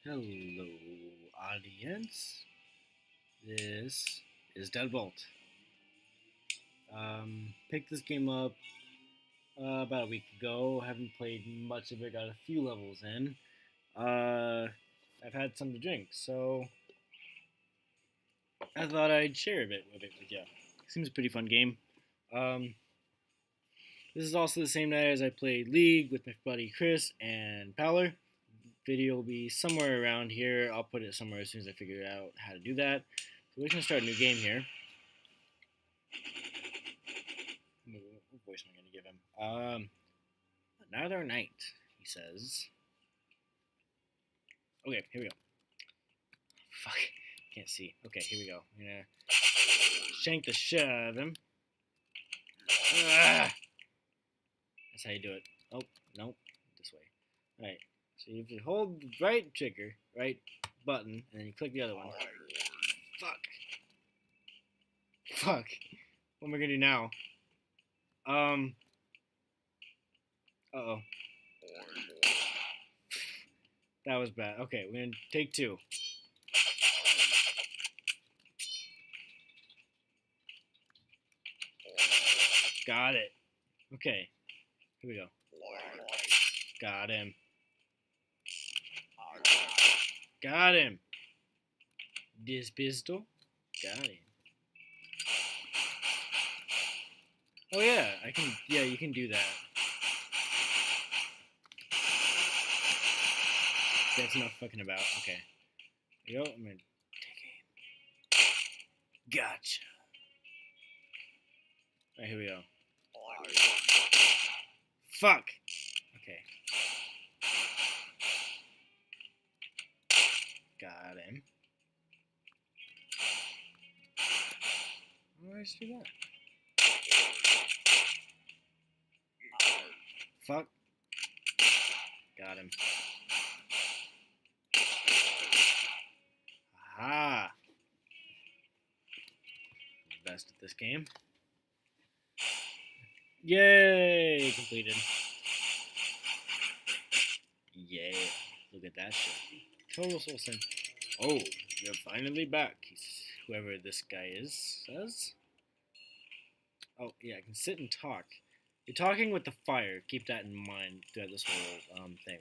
Hello, audience. This is Deadbolt. Picked this game up about a week ago. Haven't played much of it. Got a few levels in. I've had some to drink, so I thought I'd share a bit with you. Seems a pretty fun game. Um, this is also the same night as I played League with my buddy Chris and Powler. Video will be somewhere around here. I'll put it somewhere as soon as I figure out how to do that. So we're gonna start a new game here. What voice am I gonna give him? Another night, he says. Okay, here we go. Fuck, can't see. Okay, here we go. I'm gonna shank the shit out of him. Ah! That's how you do it. Oh, no, this way. Alright, so you have to hold the right trigger, right button, and then you click the other one. Fuck. Fuck. What am I gonna do now? Uh-oh. That was bad. Okay, we're gonna take two. Got it. Okay. Here we go. Got him. Got him. This pistol. Got him. Oh yeah, I can. Yeah, you can do that. That's enough fucking about. Okay. Here we go. I'm gonna take aim. Gotcha. Alright, here we go. Fuck. Okay. Got him. Why did I just do that? Fuck. Got him. Aha. Best at this game. Yay! Completed. Yeah. Look at that shit. Total soul sin. Oh, you're finally back. Whoever this guy is says. Oh, yeah, I can sit and talk. You're talking with the fire. Keep that in mind throughout this whole thing.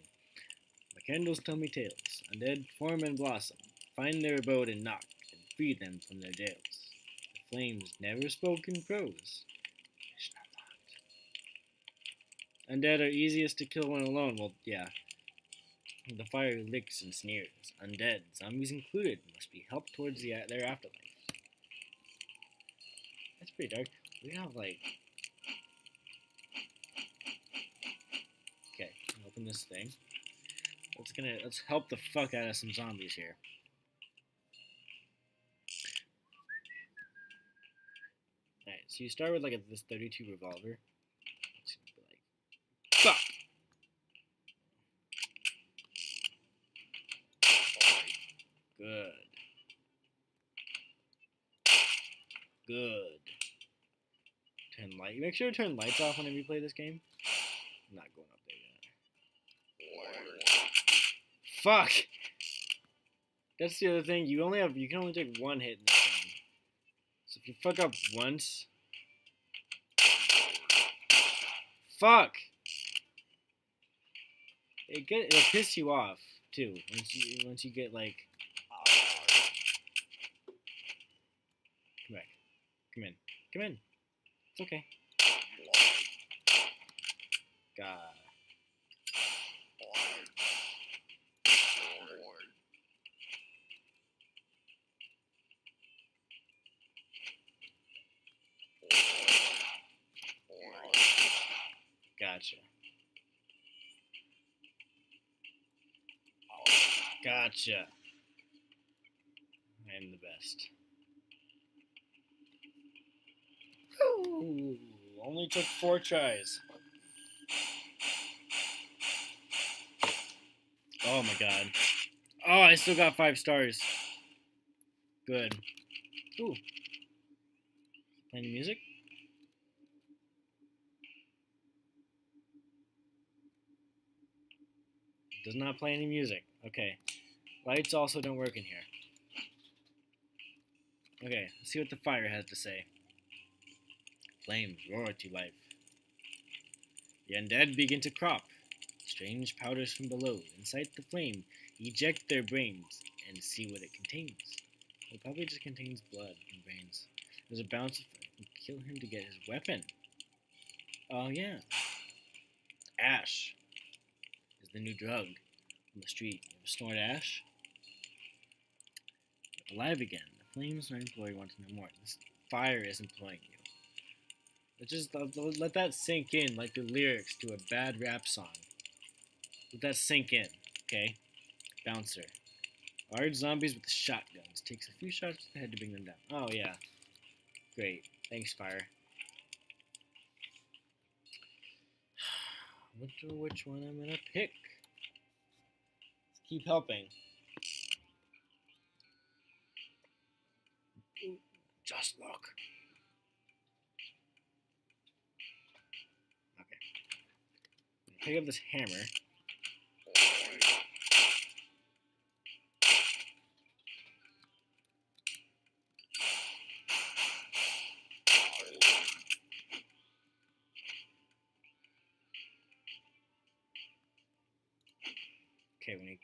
My candles tell me tales. Undead form and blossom. Find their abode and knock, and free them from their jails. The flames never spoke in prose. Undead are easiest to kill when alone. Well, yeah. The fire licks and sneers. Undead, zombies included, must be helped towards their afterlife. That's pretty dark. We have like... Okay, open this thing. Let's help the fuck out of some zombies here. Alright, so you start with like this 32 revolver. It's gonna be like, fuck! Good. Good. Turn light. Make sure to turn lights off whenever you play this game. I'm not going up there yet. Fuck! That's the other thing. You can only take one hit in this game. So if you fuck up once, fuck! It'll piss you off too once you get like. Come back. Come in. Come in. It's okay. God. Gotcha. Gotcha. I'm the best. Ooh, only took 4 tries. Oh my god. Oh, I still got 5 stars. Good. Ooh. Playing music? Does not play any music. Okay. Lights also don't work in here. Okay, let's see what the fire has to say. Flames roar to life. The undead begin to crop. Strange powders from below incite the flame, eject their brains, and see what it contains. It probably just contains blood and brains. There's a bounce and kill him to get his weapon. Oh yeah. Ash is the new drug on the street. You ever snort ash? Alive again. The flames are employed want to know more. This fire is employing you. Just let that sink in like the lyrics to a bad rap song. Let that sink in, okay? Bouncer. Large zombies with shotguns. Takes a few shots to the head to bring them down. Oh, yeah. Great. Thanks, fire. I wonder which one I'm gonna pick. Let's keep helping. Just look. Okay. Pick up this hammer. Okay, when you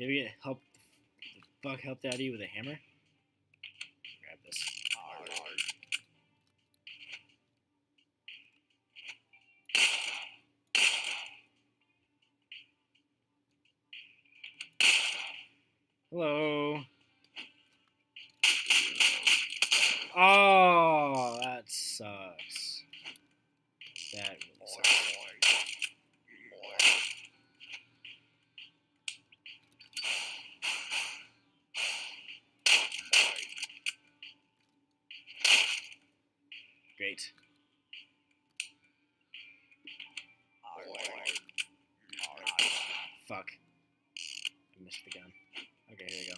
ever get the fuck helped out of you with a hammer? Grab this. Hello. Oh, that sucks. That really sucks. Great. Fuck. I missed the gun. Okay, here we go.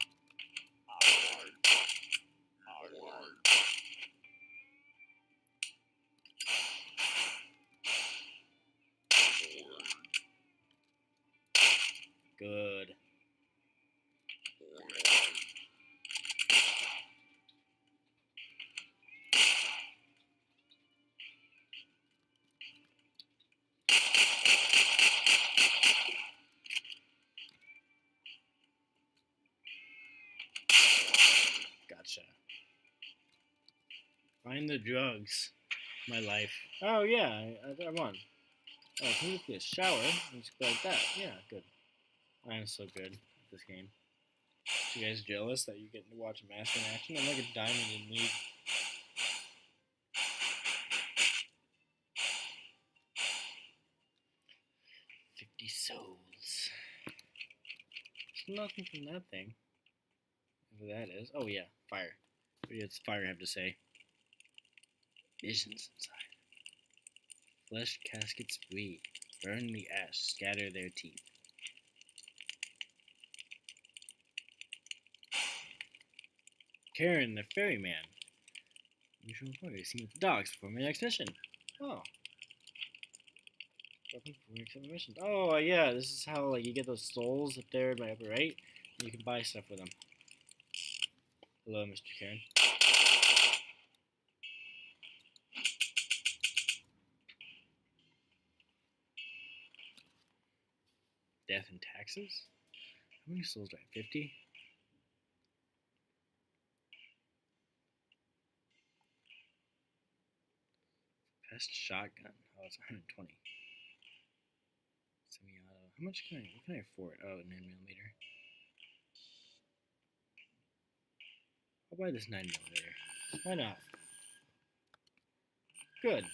Good. Gotcha. Find the drugs. My life. Oh yeah, I won. Oh, can you get a shower? And just go like that. Yeah, good. I am so good at this game. You guys jealous that you get to watch a master in action? I'm like a diamond in league. $50 souls. There's nothing from that thing. Whatever that is. Oh yeah, fire. What does fire have to say? Visions inside. Flesh caskets breathe. Burn the ash. Scatter their teeth. Karen, the ferryman. Usual employee. Seen with the dogs before my next mission. Oh. Welcome for your next mission. Oh yeah, this is how like you get those souls up there in my upper right. And you can buy stuff with them. Hello, Mr. Karen. Death and taxes? How many souls do I have? 50? Best shotgun. Oh, it's 120. Semi-auto. How much can what can I afford? Oh, 9mm. I'll buy this 9mm. Why not? Good.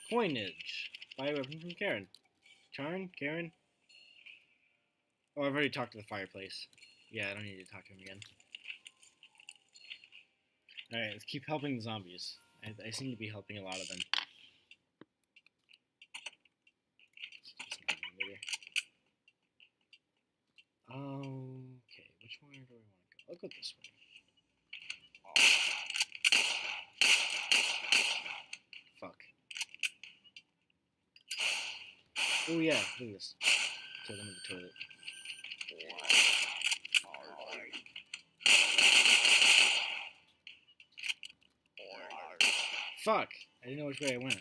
Coinage. Buy a weapon from Karen. Karen? Oh, I've already talked to the fireplace. Yeah, I don't need to talk to him again. Alright, let's keep helping the zombies. I seem to be helping a lot of them. Okay, which one do I want to go? I'll go this way. Fuck. Oh yeah, look at this. Kill them in the toilet. Fuck! I didn't know which way I went.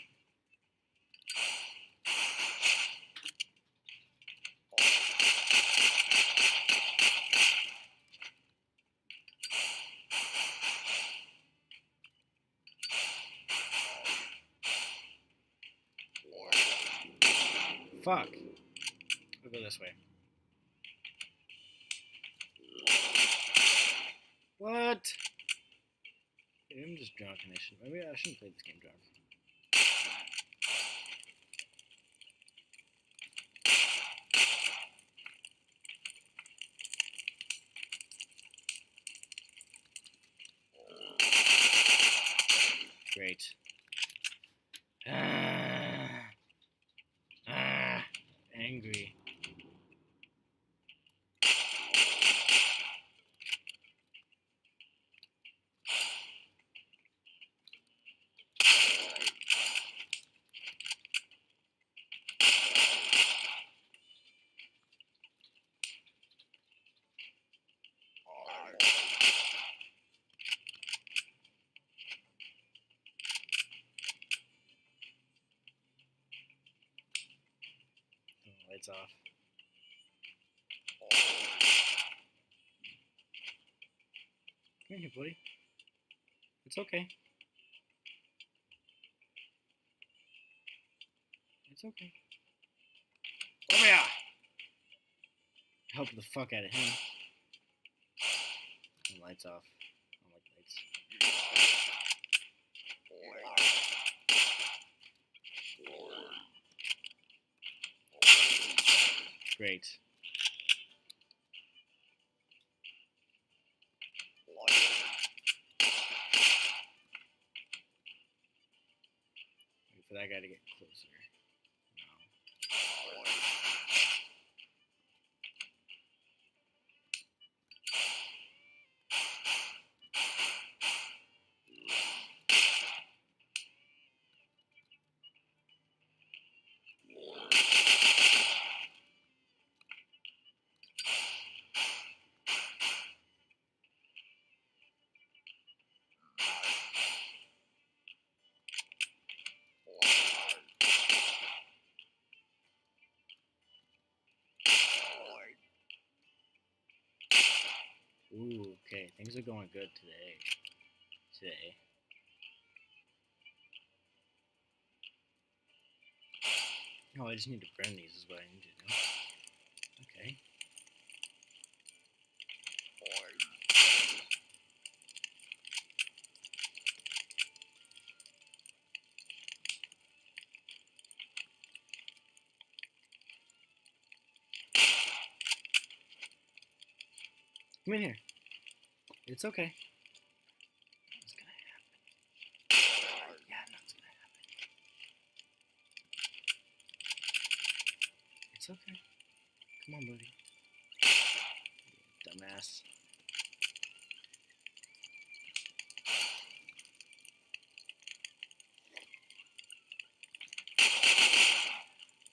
Fuck. I'll go this way. What? Maybe I'm just drunk and maybe I shouldn't play this game drunk. Great. Angry. Lights off. Come here, buddy. It's okay. It's okay. Oh yeah! Help the fuck out of him. And lights off. I don't like lights. Great. Wait for that guy to get closer. Ooh, okay. Things are going good today. Oh, I just need to burn these is what I need to do. Okay. Come in here. It's okay. Nothing's gonna happen. Yeah, nothing's gonna happen. It's okay. Come on, buddy. Dumbass.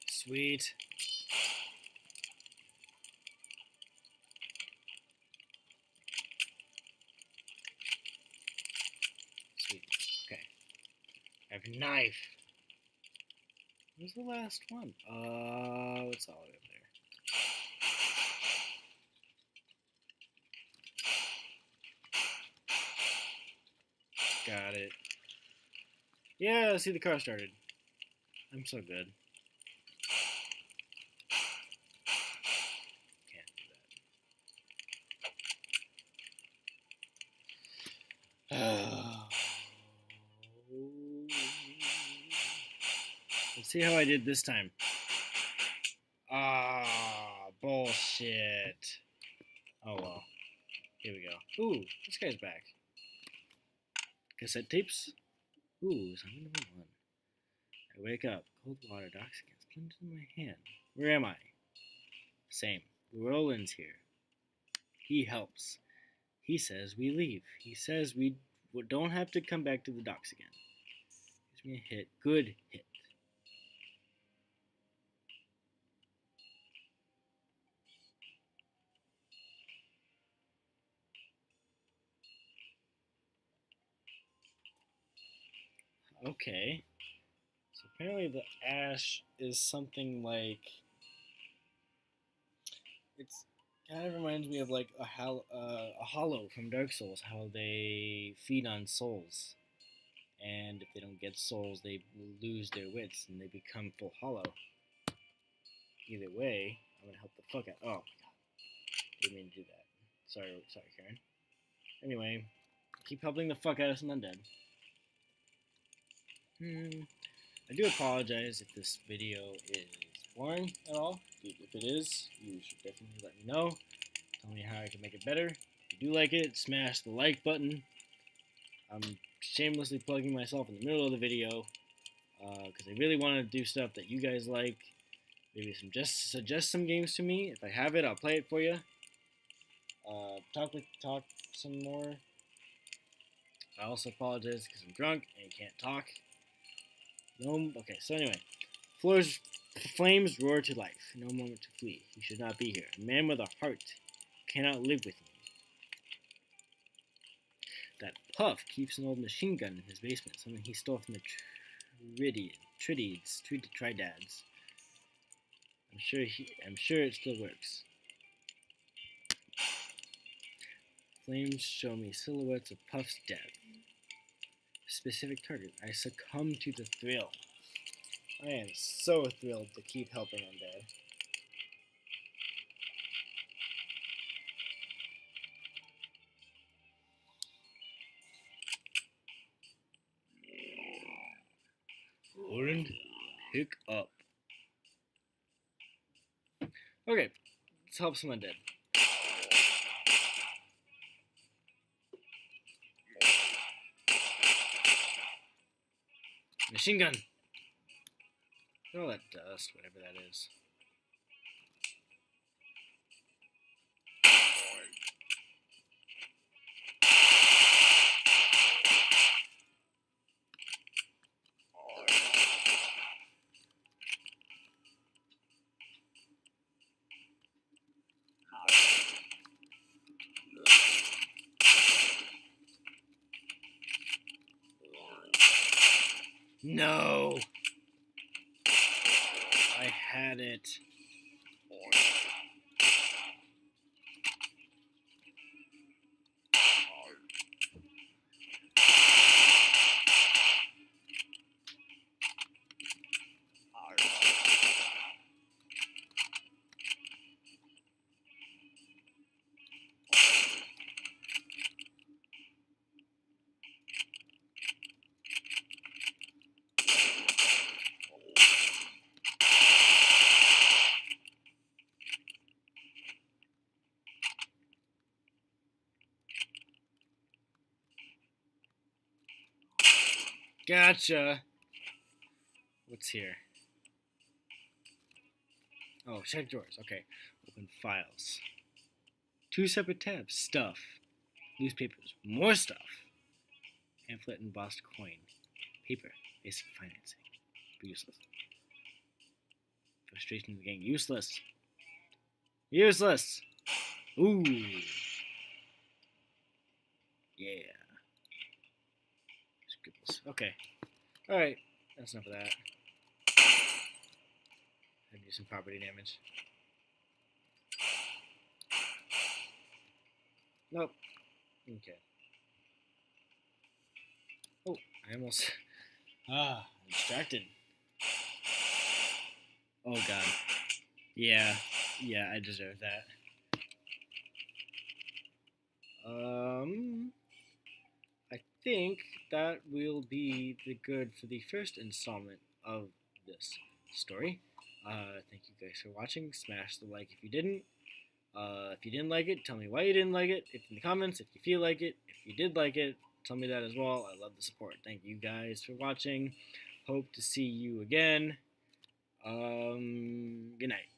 Sweet. Sweet. Okay. I have a knife. Where's the last one? It's all the way up there. Got it. Yeah, see the car started. I'm so good. Can't do that. Let's see how I did this time. Ah, bullshit. Oh well. Here we go. Ooh, this guy's back. Cassette tapes? Ooh, something number one. I wake up. Cold water, Doxicants plunged in my hand. Where am I? Same. Roland's here. He helps. He says we leave. He says we don't have to come back to the docks again. Gives me a hit. Good hit. Okay. So apparently the ash is something like, it's kind of reminds me of like a hollow from Dark Souls, how they feed on souls, and if they don't get souls, they lose their wits and they become full hollow. Either way, I'm gonna help the fuck out. Oh, didn't mean to do that. Sorry, Karen. Anyway, keep helping the fuck out of some undead. I do apologize if this video is boring at all. If it is, you should definitely let me know. Tell me how I can make it better. If you do like it, smash the like button. I'm shamelessly plugging myself in the middle of the video because I really want to do stuff that you guys like. Maybe suggest some games to me. If I have it, I'll play it for you. Talk some more. I also apologize because I'm drunk and can't talk. No, okay, so anyway. Flames roar to life. No moment to flee. You should not be here. A man with a heart cannot live with me. That Puff keeps an old machine gun in his basement, something he stole from the Tridads. I'm sure it still works. Flames show me silhouettes of Puff's death. Specific target. I succumb to the thrill. I am so thrilled to keep helping undead. Orange, pick up. Okay, let's help some undead. Machine gun! All that dust, whatever that is. No! I had it. Gotcha. What's here? Oh, check drawers. Okay. Open files. 2 separate tabs. Stuff. Newspapers. More stuff. Pamphlet embossed coin. Paper. Basic financing. Useless. Frustration of the gang. Useless. Useless. Ooh. Yeah. Scribbles. Okay. Alright. That's enough of that. I do some property damage. Nope. Okay. Oh, I almost... I'm distracted. Oh god. Yeah, I deserve that. I think that will be the good for the first installment of this story. Thank you guys for watching. Smash the like if you didn't. If you didn't like it, tell me why you didn't like it. If in the comments, if you feel like it. If you did like it, tell me that as well. I love the support. Thank you guys for watching. Hope to see you again. Good night.